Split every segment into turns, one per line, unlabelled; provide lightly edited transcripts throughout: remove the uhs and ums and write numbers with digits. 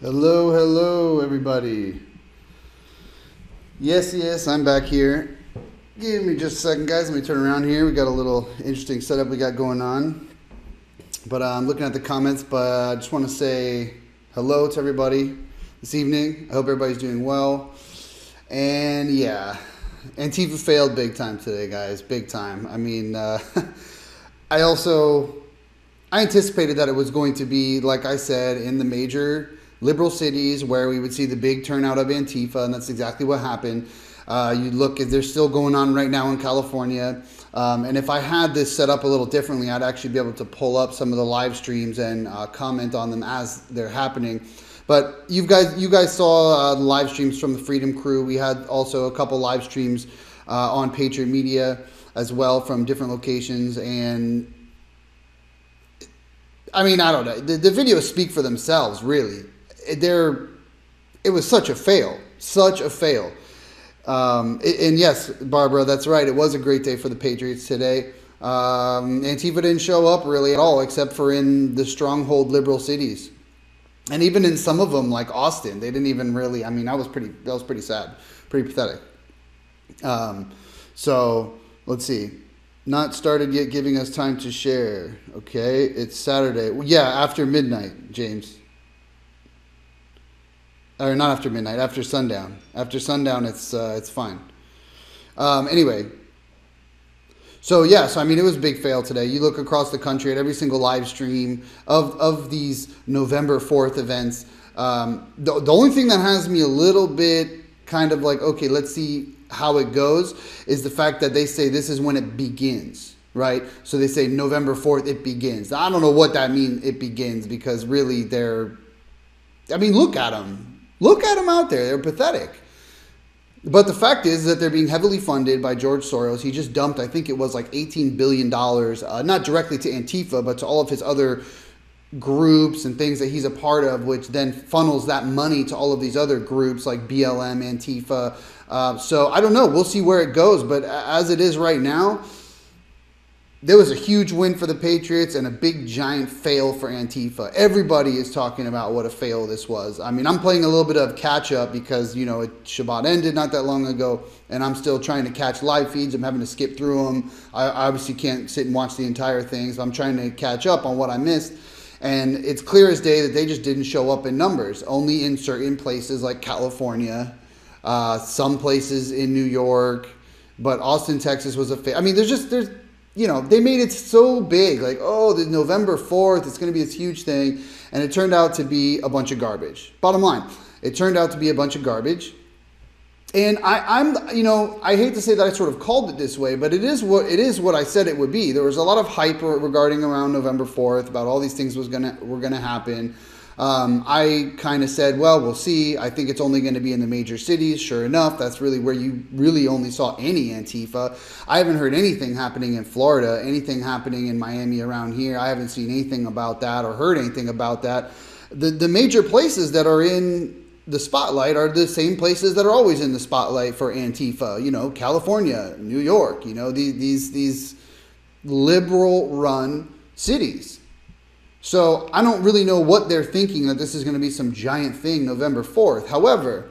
Hello, hello, everybody. Yes, I'm back here. Give me just a second, guys. Let me turn around here. We got a little interesting setup we got going on. But I'm looking at the comments, but I just want to say hello to everybody this evening. I hope everybody's doing well. And yeah, Antifa failed big time today, guys. Big time. I mean, I also I anticipated that it was going to be, like I said, in the major liberal cities where we would see the big turnout of Antifa, and that's exactly what happened. You look, they're still going on right now in California. And if I had this set up a little differently, I'd actually be able to pull up some of the live streams and comment on them as they're happening. But you guys saw the live streams from the Freedom Crew. We had also a couple live streams on Patriot Media as well from different locations. And I mean, I don't know. The videos speak for themselves, really. It was such a fail. Such a fail. And yes, Barbara, that's right. It was a great day for the Patriots today. Antifa didn't show up really at all, except for in the stronghold liberal cities. And even in some of them, like Austin, they didn't even really, I mean, that was pretty sad. Pretty pathetic. So, let's see. Not started yet, giving us time to share. Okay, it's Saturday. Yeah, after midnight, James. Or not after midnight, after sundown. After sundown, it's fine. Anyway, so yeah, so I mean, it was a big fail today. You look across the country at every single live stream of these November 4th events. The only thing that has me a little bit kind of like, okay, let's see how it goes, is the fact that they say this is when it begins, right? So they say November 4th, it begins. Now, I don't know what that means, it begins, because really I mean, look at them. Look at them out there. They're pathetic. But the fact is that they're being heavily funded by George Soros. He just dumped, I think it was like $18 billion, not directly to Antifa, but to all of his other groups and things that he's a part of, which then funnels that money to all of these other groups like BLM, Antifa. So I don't know. We'll see where it goes. But as it is right now, there was a huge win for the Patriots and a big giant fail for Antifa. Everybody is talking about what a fail this was. I mean, I'm playing a little bit of catch up because, you know, Shabbat ended not that long ago, and I'm still trying to catch live feeds. I'm having to skip through them. I obviously can't sit and watch the entire thing, so I'm trying to catch up on what I missed. And it's clear as day that they just didn't show up in numbers, only in certain places like California, some places in New York, but Austin, Texas was a fail. I mean, you know, they made it so big, like, oh, the November 4th, it's going to be this huge thing. And it turned out to be a bunch of garbage. Bottom line, it turned out to be a bunch of garbage. And you know, I hate to say that I sort of called it this way, but it is what I said it would be. There was a lot of hype regarding around November 4th about all these things were going to happen. I kind of said, well, we'll see. I think it's only going to be in the major cities. Sure enough, that's really where you really only saw any Antifa. I haven't heard anything happening in Florida, anything happening in Miami around here. I haven't seen anything about that or heard anything about that. The major places that are in the spotlight are the same places that are always in the spotlight for Antifa. You know, California, New York, you know, these liberal-run cities. So I don't really know what they're thinking, that this is going to be some giant thing November 4th. However,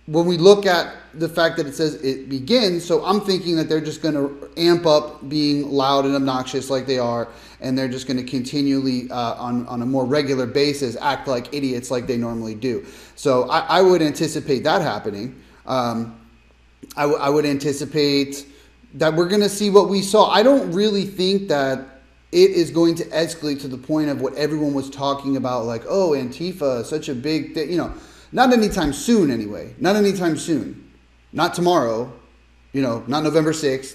when we look at the fact that it says it begins, so I'm thinking that they're just going to amp up being loud and obnoxious like they are, and they're just going to continually, on a more regular basis, act like idiots like they normally do. So I would anticipate that happening. I would anticipate that we're going to see what we saw. I don't really think that it is going to escalate to the point of what everyone was talking about, like, oh, Antifa, such a big thing. You know, not anytime soon anyway. Not anytime soon. Not tomorrow. You know, not November 6th.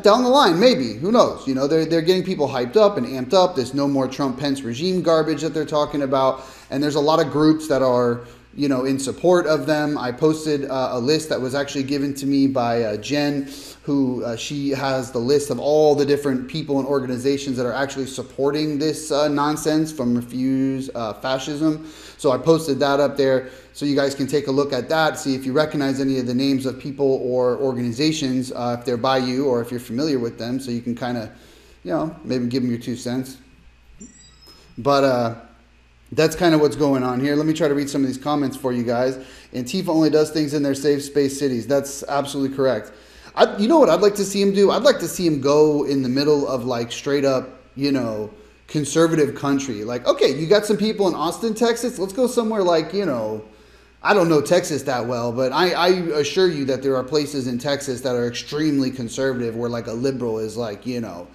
Down the line, maybe. Who knows? You know, they're getting people hyped up and amped up. There's no more Trump-Pence regime garbage that they're talking about. And there's a lot of groups that are, you know, in support of them. I posted a list that was actually given to me by Jen, who she has the list of all the different people and organizations that are actually supporting this nonsense from Refuse Fascism. So I posted that up there so you guys can take a look at that, see if you recognize any of the names of people or organizations, if they're by you or if you're familiar with them, so you can kind of, you know, maybe give them your 2 cents. But That's kind of what's going on here. Let me try to read some of these comments for you guys. Antifa only does things in their safe space cities. That's absolutely correct. You know what I'd like to see him do? I'd like to see him go in the middle of like straight up, you know, conservative country. Like, okay, you got some people in Austin, Texas. Let's go somewhere like, you know, I don't know Texas that well, but I assure you that there are places in Texas that are extremely conservative where like a liberal is like, you know,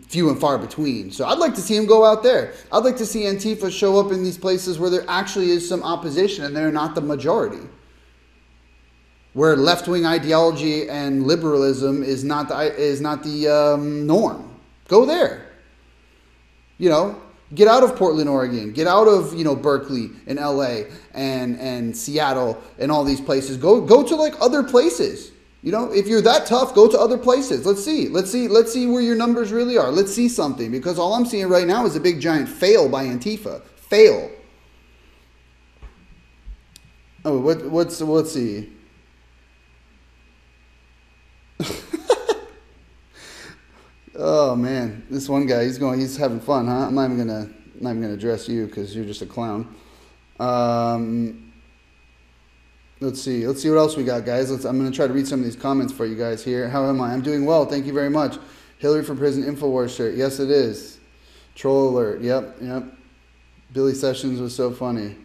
few and far between. So I'd like to see him go out there. I'd like to see Antifa show up in these places where there actually is some opposition and they're not the majority. Where left-wing ideology and liberalism is not the norm. Go there. You know, get out of Portland, Oregon. Get out of, you know, Berkeley and LA and Seattle and all these places. Go to like other places. You know, if you're that tough, go to other places. Let's see where your numbers really are. Let's see something, because all I'm seeing right now is a big giant fail by Antifa. Fail. Oh, let's see. Oh man, this one guy, he's having fun, huh? I'm not even gonna address you because you're just a clown. Let's see what else we got, guys. I'm going to try to read some of these comments for you guys here. How am I? I'm doing well. Thank you very much. Hillary for Prison Infowars shirt. Yes, it is. Troll alert. Yep. Billy Sessions was so funny.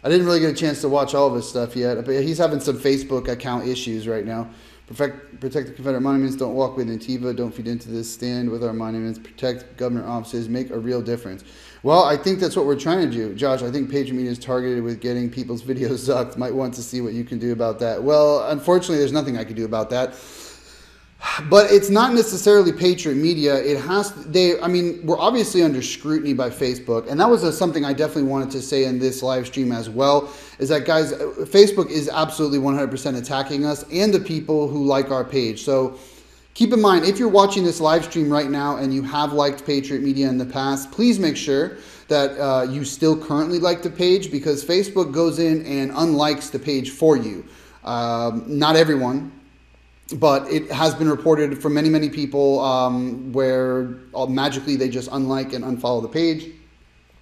I didn't really get a chance to watch all of his stuff yet, but he's having some Facebook account issues right now. Protect the Confederate monuments. Don't walk with Antifa. Don't feed into this. Stand with our monuments. Protect government offices. Make a real difference. Well, I think that's what we're trying to do. Josh, I think Patriot Media is targeted with getting people's videos sucked. Might want to see what you can do about that. Well, unfortunately, there's nothing I can do about that. But it's not necessarily Patriot Media. We're obviously under scrutiny by Facebook. And that was something I definitely wanted to say in this live stream as well, is that, guys, Facebook is absolutely 100% attacking us and the people who like our page. So keep in mind, if you're watching this live stream right now and you have liked Patriot Media in the past, please make sure that you still currently like the page, because Facebook goes in and unlikes the page for you. Not everyone, but it has been reported from many, many people where magically they just unlike and unfollow the page.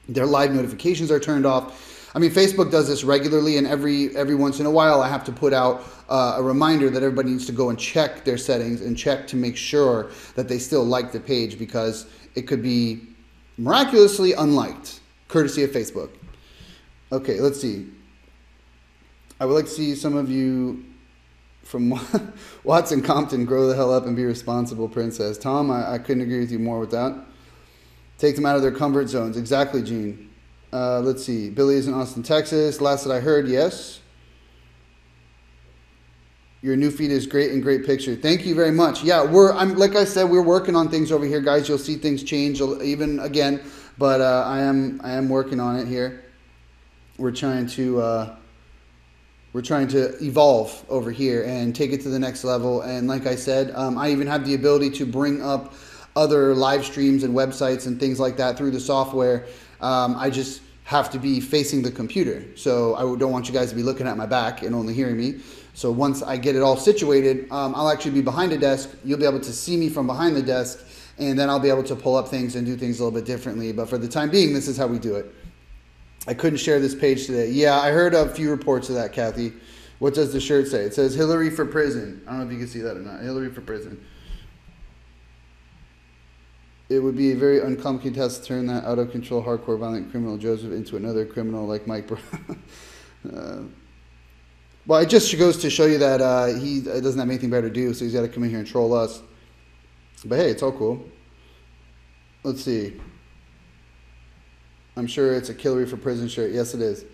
Their live notifications are turned off. I mean, Facebook does this regularly, and every once in a while I have to put out a reminder that everybody needs to go and check their settings and check to make sure that they still like the page, because it could be miraculously unliked, courtesy of Facebook. Okay, let's see. I would like to see some of you from Watson Compton grow the hell up and be responsible, princess. Tom, I couldn't agree with you more with that. Take them out of their comfort zones. Exactly, Gene. Let's see. Billy is in Austin, Texas. Last that I heard, yes. Your new feed is great and great picture. Thank you very much. Yeah, like I said, we're working on things over here, guys. You'll see things change even again, but I am working on it here. We're trying to evolve over here and take it to the next level. And like I said, I even have the ability to bring up other live streams and websites and things like that through the software. I just have to be facing the computer. So I don't want you guys to be looking at my back and only hearing me. So once I get it all situated, I'll actually be behind a desk. You'll be able to see me from behind the desk, and then I'll be able to pull up things and do things a little bit differently. But for the time being, this is how we do it. I couldn't share this page today. Yeah, I heard a few reports of that, Kathy. What does the shirt say? It says Hillary for prison. I don't know if you can see that or not. Hillary for prison. It would be a very uncomplicated task to turn that out-of-control, hardcore, violent criminal Joseph into another criminal like Mike Brown. Well, it just goes to show you that he doesn't have anything better to do, so he's got to come in here and troll us. But hey, it's all cool. Let's see. I'm sure it's a Hillary for prison shirt. Yes, it is.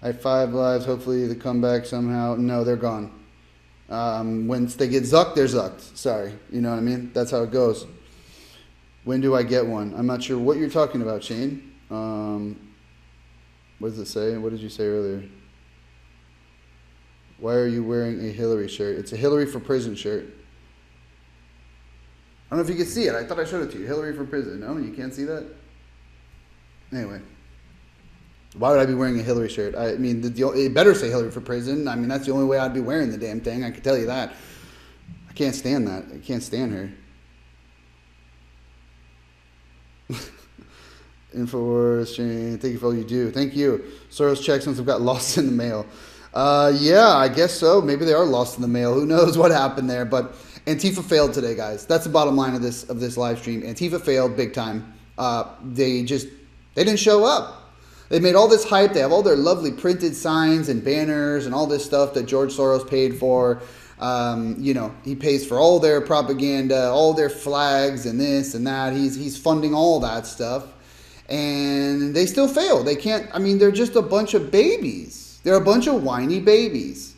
I have 5 lives. Hopefully they come back somehow. No, they're gone. Once they get zucked, they're zucked. Sorry. You know what I mean? That's how it goes. When do I get one? I'm not sure what you're talking about, Shane. What does it say? What did you say earlier? Why are you wearing a Hillary shirt? It's a Hillary for prison shirt. I don't know if you can see it. I thought I showed it to you. Hillary for prison. No, you can't see that? Anyway. Why would I be wearing a Hillary shirt? I mean, it better say Hillary for prison. I mean, that's the only way I'd be wearing the damn thing. I can tell you that. I can't stand that. I can't stand her. InfoWars, thank you for all you do. Thank you. Soros checks once have got lost in the mail. Yeah, I guess so. Maybe they are lost in the mail. Who knows what happened there? But Antifa failed today, guys. That's the bottom line of this live stream. Antifa failed big time. They didn't show up. They made all this hype. They have all their lovely printed signs and banners and all this stuff that George Soros paid for. He pays for all their propaganda, all their flags and this and that. He's funding all that stuff. And they still fail. They can't, they're just a bunch of babies. They're a bunch of whiny babies.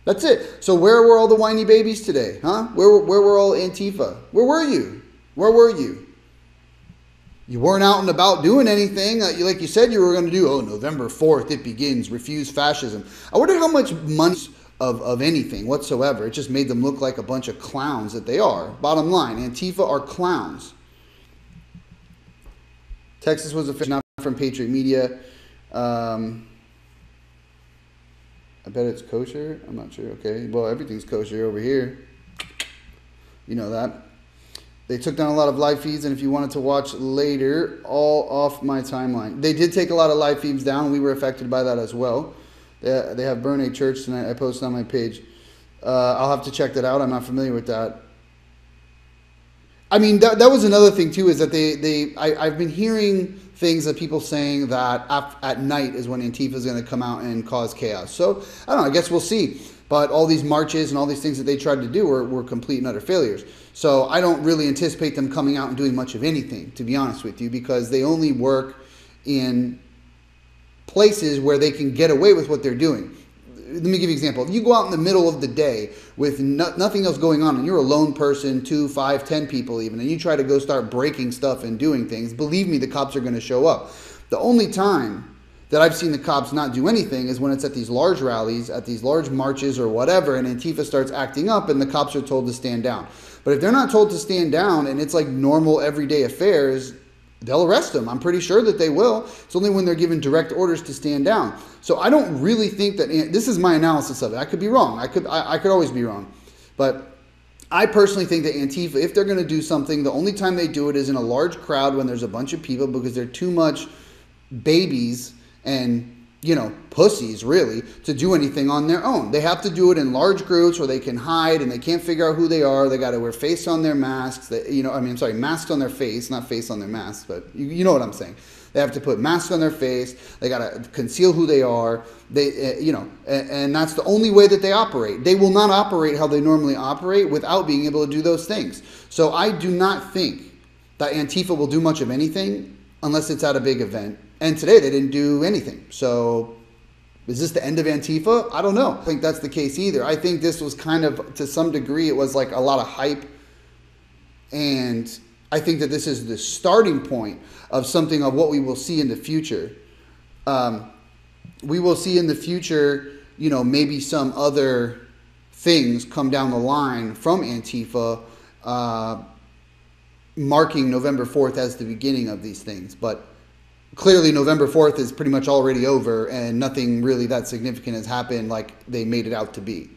That's it. So where were all the whiny babies today? Huh? Where were all Antifa? Where were you? Where were you? You weren't out and about doing anything like you said you were going to do. Oh, November 4th, it begins. Refuse fascism. I wonder how much money of anything whatsoever. It just made them look like a bunch of clowns that they are. Bottom line, Antifa are clowns. Texas was officially not from Patriot Media. I bet it's kosher. I'm not sure. Okay. Well, everything's kosher over here. You know that. They took down a lot of live feeds, and if you wanted to watch later, all off my timeline. They did take a lot of live feeds down. We were affected by that as well. They have Burn a Church tonight. I posted on my page. I'll have to check that out. I'm not familiar with that. That was another thing too, is that I've been hearing things that people saying that at night is when Antifa is going to come out and cause chaos. So I don't know, I guess we'll see. But all these marches and all these things that they tried to do were complete and utter failures. So I don't really anticipate them coming out and doing much of anything, to be honest with you, because they only work in places where they can get away with what they're doing. Let me give you an example. If you go out in the middle of the day with nothing else going on and you're a lone person, 2, 5, 10 people even, and you try to go start breaking stuff and doing things, believe me, the cops are going to show up. The only time that I've seen the cops not do anything is when it's at these large rallies, at these large marches or whatever, and Antifa starts acting up and the cops are told to stand down. But if they're not told to stand down and it's like normal everyday affairs, they'll arrest them. I'm pretty sure that they will. It's only when they're given direct orders to stand down. So I don't really think that, this is my analysis of it. I could be wrong. I could always be wrong. But I personally think that Antifa, if they're going to do something, the only time they do it is in a large crowd when there's a bunch of people, because they're too much babies and, pussies really to do anything on their own. They have to do it in large groups where they can hide and they can't figure out who they are. They got to wear face on their masks. Masks on their face, not face on their masks, but you know what I'm saying. They have to put masks on their face. They got to conceal who they are. And that's the only way that they operate. They will not operate how they normally operate without being able to do those things. So I do not think that Antifa will do much of anything unless it's at a big event. And today they didn't do anything. So is this the end of Antifa? I don't know. I don't think that's the case either. I think this was kind of, to some degree, it was like a lot of hype. And I think that this is the starting point of something of what we will see in the future. We will see in the future, maybe some other things come down the line from Antifa, marking November 4th as the beginning of these things. But clearly November 4th is pretty much already over and nothing really that significant has happened like they made it out to be. It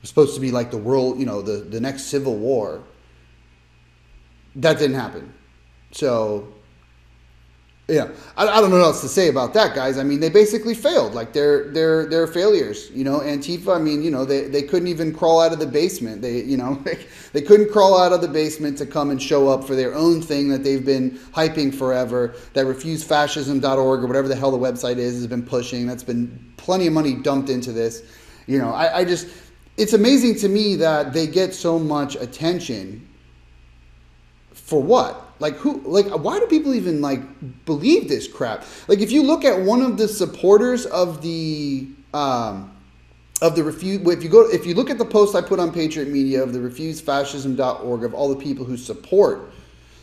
was supposed to be like the world, the next civil war. That didn't happen. So, I don't know what else to say about that, guys. They basically failed. Like they're failures. Antifa, they couldn't even crawl out of the basement. They couldn't crawl out of the basement to come and show up for their own thing that they've been hyping forever. That refusefascism.org or whatever the hell the website is has been pushing. That's been plenty of money dumped into this. It's amazing to me that they get so much attention. For what? Why do people even believe this crap? If you look at one of the supporters of the refuse, if you look at the post I put on Patriot Media of the refusefascism.org of all the people who support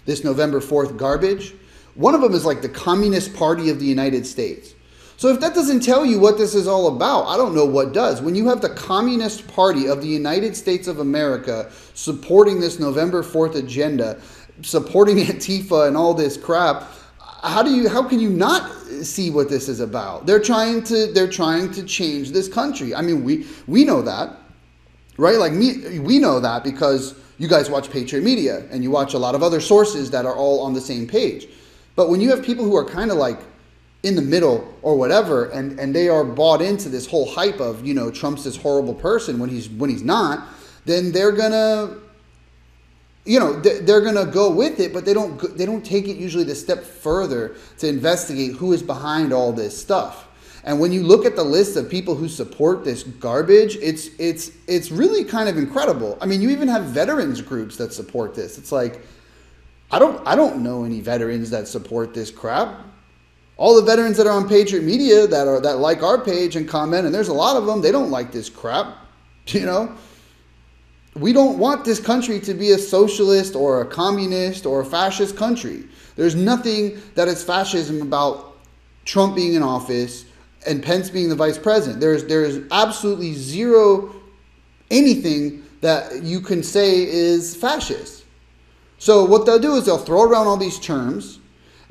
this November 4th garbage, one of them is the Communist Party of the United States. So if that doesn't tell you what this is all about, I don't know what does. When you have the Communist Party of the United States of America supporting this November 4th agenda, supporting Antifa and all this crap, how can you not see what this is about? They're trying to change this country. We know that, right? We know that because you guys watch Patriot Media and you watch a lot of other sources that are all on the same page. But when you have people who are kind of like in the middle or whatever, and they are bought into this whole hype of, you know, Trump's this horrible person when he's not, then they're gonna, you know, they're gonna go with it, but they don't take it usually the step further to investigate who is behind all this stuff. And when you look at the list of people who support this garbage, it's really kind of incredible. I mean, you even have veterans groups that support this. It's like, I don't know any veterans that support this crap. All the veterans that are on Patriot Media that like our page and comment, and there's a lot of them, they don't like this crap. You know, we don't want this country to be a socialist or a communist or a fascist country. There's nothing that is fascism about Trump being in office and Pence being the vice president. There is absolutely zero anything that you can say is fascist. So what they'll do is they'll throw around all these terms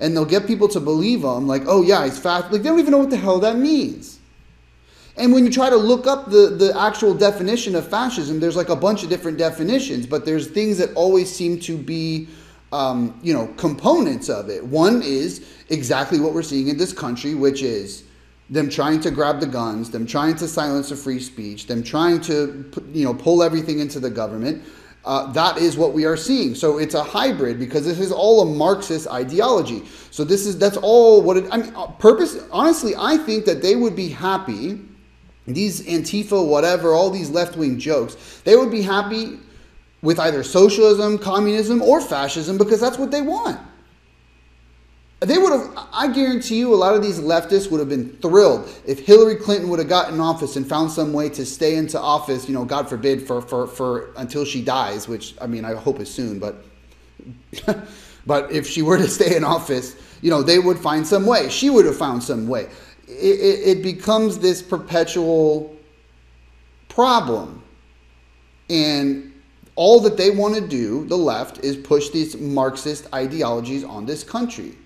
and they'll get people to believe them, like, oh yeah, he's fast. Like, they don't even know what the hell that means. And when you try to look up the actual definition of fascism, there's like a bunch of different definitions, but there's things that always seem to be, you know, components of it. One is exactly what we're seeing in this country, which is them trying to grab the guns, them trying to silence the free speech, them trying to, you know, pull everything into the government. That is what we are seeing. So it's a hybrid because this is all a Marxist ideology. So that's all what it, I mean, honestly, I think that they would be happy, these Antifa, whatever, all these left-wing jokes, they would be happy with either socialism, communism, or fascism because that's what they want. They would have, I guarantee you, a lot of these leftists would have been thrilled if Hillary Clinton would have gotten in office and found some way to stay into office, you know, God forbid, for until she dies, which, I mean, I hope is soon, but but if she were to stay in office, you know, they would find some way. She would have found some way. It becomes this perpetual problem. And all that they want to do, the left, is push these Marxist ideologies on this country.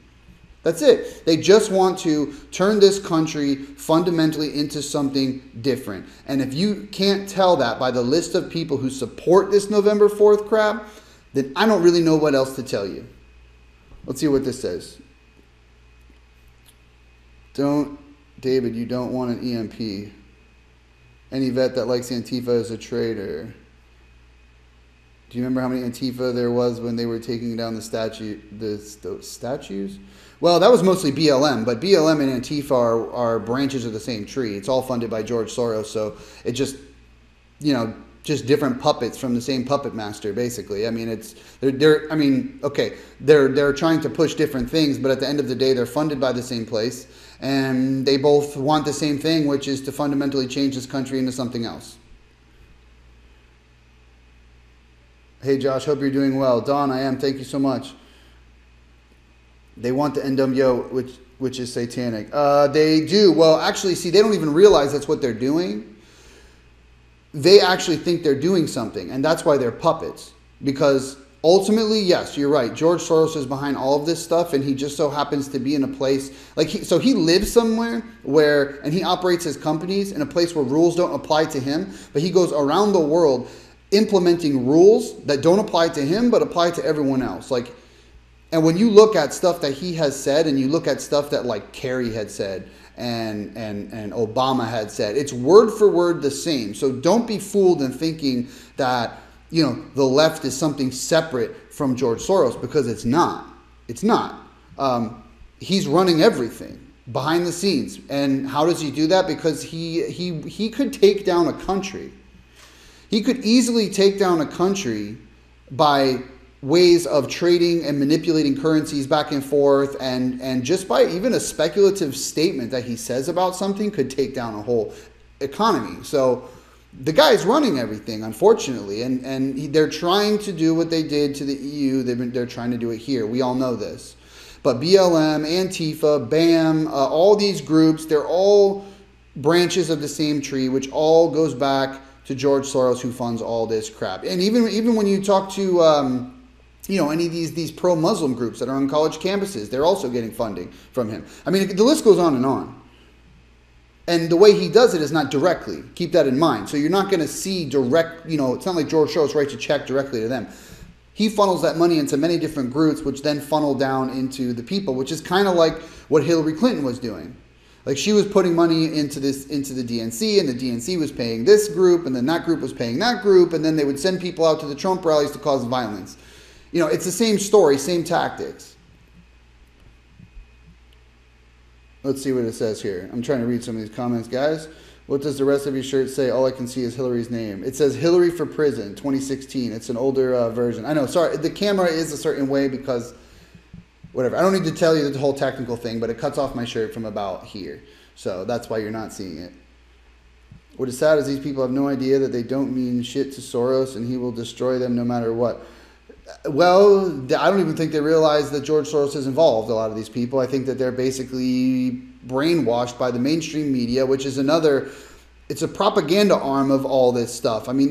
That's it. They just want to turn this country fundamentally into something different. And if you can't tell that by the list of people who support this November 4th crap, then I don't really know what else to tell you. Let's see what this says. David, you don't want an EMP. Any vet that likes Antifa is a traitor. Do you remember how many Antifa there was when they were taking down the statues? Well, that was mostly BLM, but BLM and Antifa are branches of the same tree. It's all funded by George Soros, so it just, you know, just different puppets from the same puppet master, basically. I mean, they're trying to push different things, but at the end of the day, they're funded by the same place, and they both want the same thing, which is to fundamentally change this country into something else. Hey Josh, hope you're doing well. Don, I am. Thank you so much. They want the NWO, which is satanic. They do. Well, actually, see, they don't even realize that's what they're doing. They actually think they're doing something, and that's why they're puppets. Because ultimately, yes, you're right. George Soros is behind all of this stuff, and he just so happens to be in a place like he lives somewhere where, and he operates his companies in a place where rules don't apply to him, but he goes around the world implementing rules that don't apply to him but apply to everyone else. Like, and when you look at stuff that he has said, and you look at stuff that like Kerry had said and Obama had said, it's word for word the same. So don't be fooled in thinking that, you know, the left is something separate from George Soros, because it's not. It's not. He's running everything behind the scenes. And how does he do that? Because he could take down a country. He could easily take down a country by ways of trading and manipulating currencies back and forth, and just by even a speculative statement that he says about something could take down a whole economy. So the guy's running everything, unfortunately, and they're trying to do what they did to the EU. They're trying to do it here. We all know this. But BLM, Antifa, BAM, all these groups, they're all branches of the same tree, which all goes back to George Soros, who funds all this crap. And even when you talk to you know, any of these pro-Muslim groups that are on college campuses, they're also getting funding from him. I mean, the list goes on and on. And the way he does it is not directly. Keep that in mind. So you're not going to see direct, you know, it's not like George Soros writes a check directly to them. he funnels that money into many different groups, which then funnel down into the people, which is kind of like what Hillary Clinton was doing. Like she was putting money into the DNC, and the DNC was paying this group, and then that group was paying that group, and then they would send people out to the Trump rallies to cause violence. You know, it's the same story, same tactics. Let's see what it says here. I'm trying to read some of these comments, guys. What does the rest of your shirt say? All I can see is Hillary's name. It says Hillary for Prison, 2016. It's an older version. I know, sorry, the camera is a certain way because, whatever. I don't need to tell you the whole technical thing, but it cuts off my shirt from about here. So that's why you're not seeing it. What is sad is these people have no idea that they don't mean shit to Soros and he will destroy them no matter what. Well, I don't even think they realize that George Soros is involved, a lot of these people. I think that they're basically brainwashed by the mainstream media, which is it's a propaganda arm of all this stuff. I mean,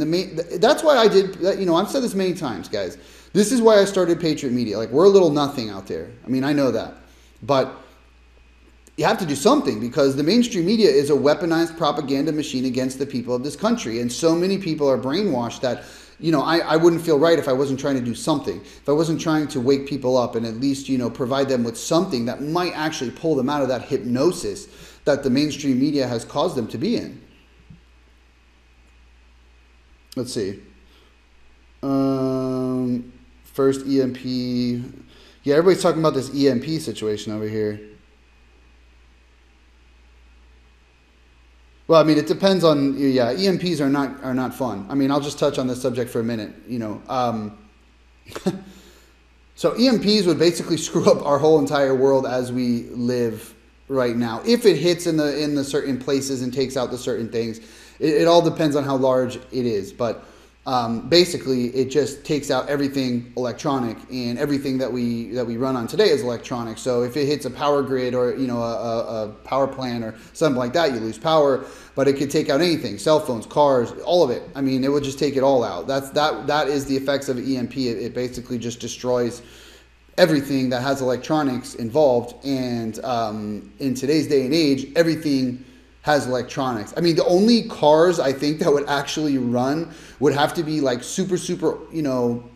that's why I did, you know, I've said this many times, guys. This is why I started Patriot Media. Like, we're a little nothing out there. I mean, I know that. But you have to do something because the mainstream media is a weaponized propaganda machine against the people of this country. And so many people are brainwashed that, you know, I wouldn't feel right if I wasn't trying to do something. If I wasn't trying to wake people up and at least, you know, provide them with something that might actually pull them out of that hypnosis that the mainstream media has caused them to be in. Let's see. First EMP. Yeah, everybody's talking about this EMP situation over here. Well, I mean, it depends on, yeah, EMPs are not fun. I mean, I'll just touch on this subject for a minute, you know. So EMPs would basically screw up our whole entire world as we live right now. If it hits in the certain places and takes out the certain things, it all depends on how large it is. But basically, it just takes out everything electronic, and everything that we run on today is electronic. So if it hits a power grid or, you know, a power plant or something like that, you lose power. But it could take out anything: cell phones, cars, all of it. I mean, it would just take it all out. That is the effects of EMP. It basically just destroys everything that has electronics involved. And in today's day and age, everything has electronics. I mean, the only cars I think that would actually run would have to be like super, you know,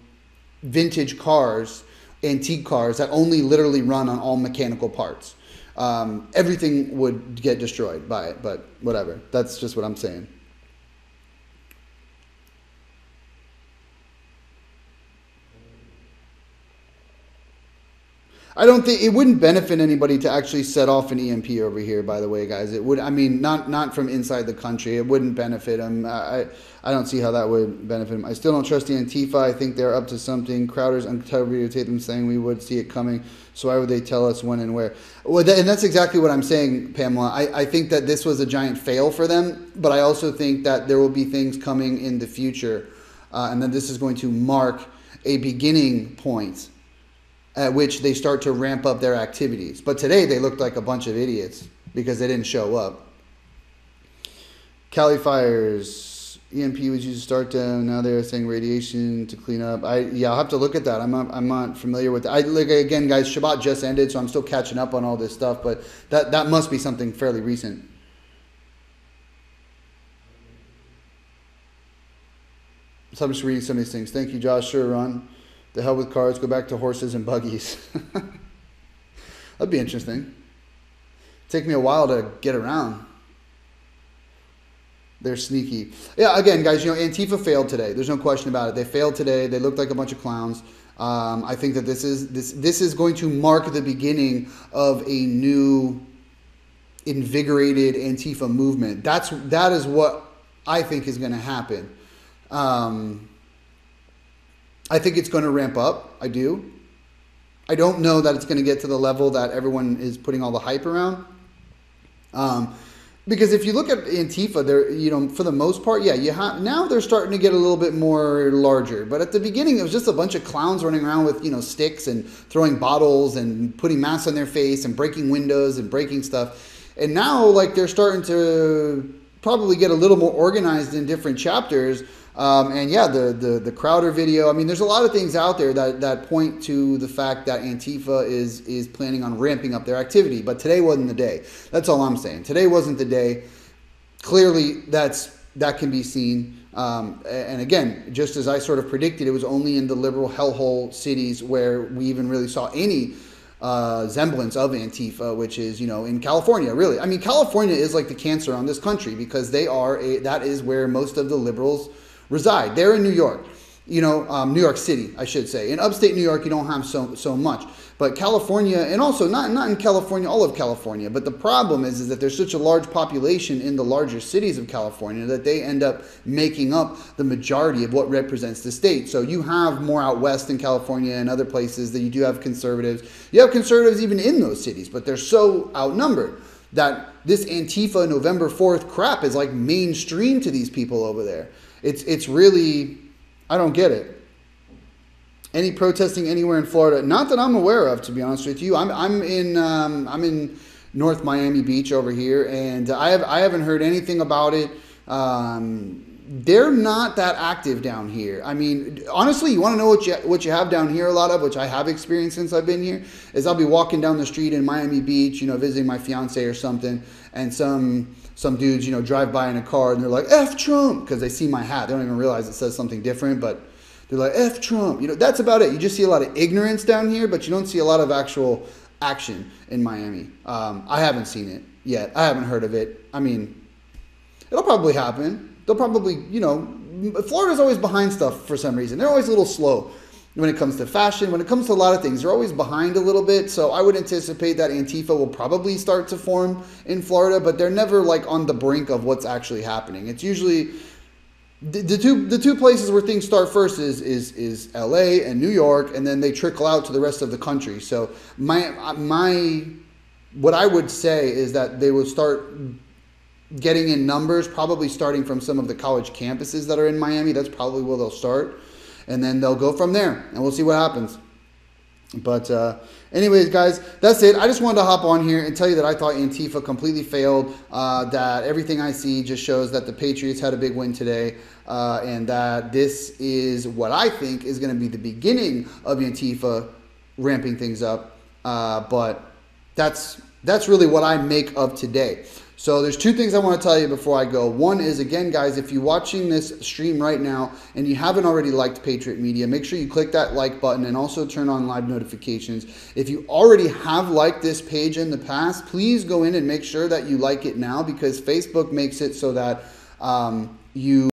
vintage cars, antique cars that only literally run on all mechanical parts. Everything would get destroyed by it, but whatever. That's just what I'm saying. I don't think it wouldn't benefit anybody to actually set off an EMP over here, by the way, guys. It would, I mean, not from inside the country. It wouldn't benefit them. I don't see how that would benefit them. I still don't trust the Antifa. I think they're up to something. Crowder's uncovered videotape them saying we would see it coming. So why would they tell us when and where? Well, and that's exactly what I'm saying, Pamela. I think that this was a giant fail for them, but I also think that there will be things coming in the future, and that this is going to mark a beginning point at which they start to ramp up their activities. But today they looked like a bunch of idiots because they didn't show up. Cali fires. EMP was used to start them. Now they're saying radiation to clean up. I'll have to look at that. I'm not familiar with that. Like, again, guys, Shabbat just ended, so I'm still catching up on all this stuff. But that must be something fairly recent. So I'm just reading some of these things. Thank you, Josh. Sure, Ron. The hell with cars, go back to horses and buggies. That'd be interesting. Take me a while to get around. They're sneaky. Yeah, again, guys, you know, Antifa failed today. There's no question about it. They failed today. They looked like a bunch of clowns. I think that this is going to mark the beginning of a new invigorated Antifa movement. That is what I think is going to happen. I think it's going to ramp up. I do. I don't know that it's going to get to the level that everyone is putting all the hype around. Because if you look at Antifa, they're, you know, for the most part, yeah, now they're starting to get a little bit more larger. But at the beginning, it was just a bunch of clowns running around with, you know, sticks and throwing bottles and putting masks on their face and breaking windows and breaking stuff. And now, like, they're starting to probably get a little more organized in different chapters. And yeah, the Crowder video. I mean, there's a lot of things out there that point to the fact that Antifa is planning on ramping up their activity. But today wasn't the day. That's all I'm saying. Today wasn't the day. Clearly, that can be seen. And again, just as I sort of predicted, it was only in the liberal hellhole cities where we even really saw any semblance of Antifa, which is, in California, really. I mean, California is like the cancer on this country because that is where most of the liberals reside. They're in New York. New York City, I should say. In upstate New York, you don't have so much. But California, and also not in California, all of California, but the problem is that there's such a large population in the larger cities of California that they end up making up the majority of what represents the state. So you have more out west in California and other places that you do have conservatives. You have conservatives even in those cities, but they're so outnumbered that this Antifa November 4th crap is like mainstream to these people over there. It's really... I don't get it. Any protesting anywhere in Florida? Not that I'm aware of, to be honest with you. I'm in North Miami Beach over here, and I haven't heard anything about it. They're not that active down here. I mean, honestly, you want to know what you have down here a lot of, which I have experienced since I've been here, is I'll be walking down the street in Miami Beach, visiting my fiance or something, and some dudes, drive by in a car and they're like, F Trump, because they see my hat. They don't even realize it says something different, but they're like, F Trump. That's about it. You just see a lot of ignorance down here, but you don't see a lot of actual action in Miami. I haven't seen it yet. I haven't heard of it. I mean, it'll probably happen. They'll probably, Florida's always behind stuff for some reason. They're always a little slow when it comes to fashion, when it comes to a lot of things. They're always behind a little bit, so I would anticipate that Antifa will probably start to form in Florida, but they're never like on the brink of what's actually happening. It's usually the two places where things start first is LA and New York, and then they trickle out to the rest of the country. So what I would say is that they will start getting in numbers, probably starting from some of the college campuses that are in Miami. That's probably where they'll start. And then they'll go from there, and we'll see what happens. But anyways, guys, that's it. I just wanted to hop on here and tell you that I thought Antifa completely failed, that everything I see just shows that the Patriots had a big win today, and that this is what I think is going to be the beginning of Antifa ramping things up. But that's really what I make of today. So there's two things I want to tell you before I go. One is, again, guys, if you're watching this stream right now and you haven't already liked Patriot Media, make sure you click that like button and also turn on live notifications. If you already have liked this page in the past, please go in and make sure that you like it now, because Facebook makes it so that you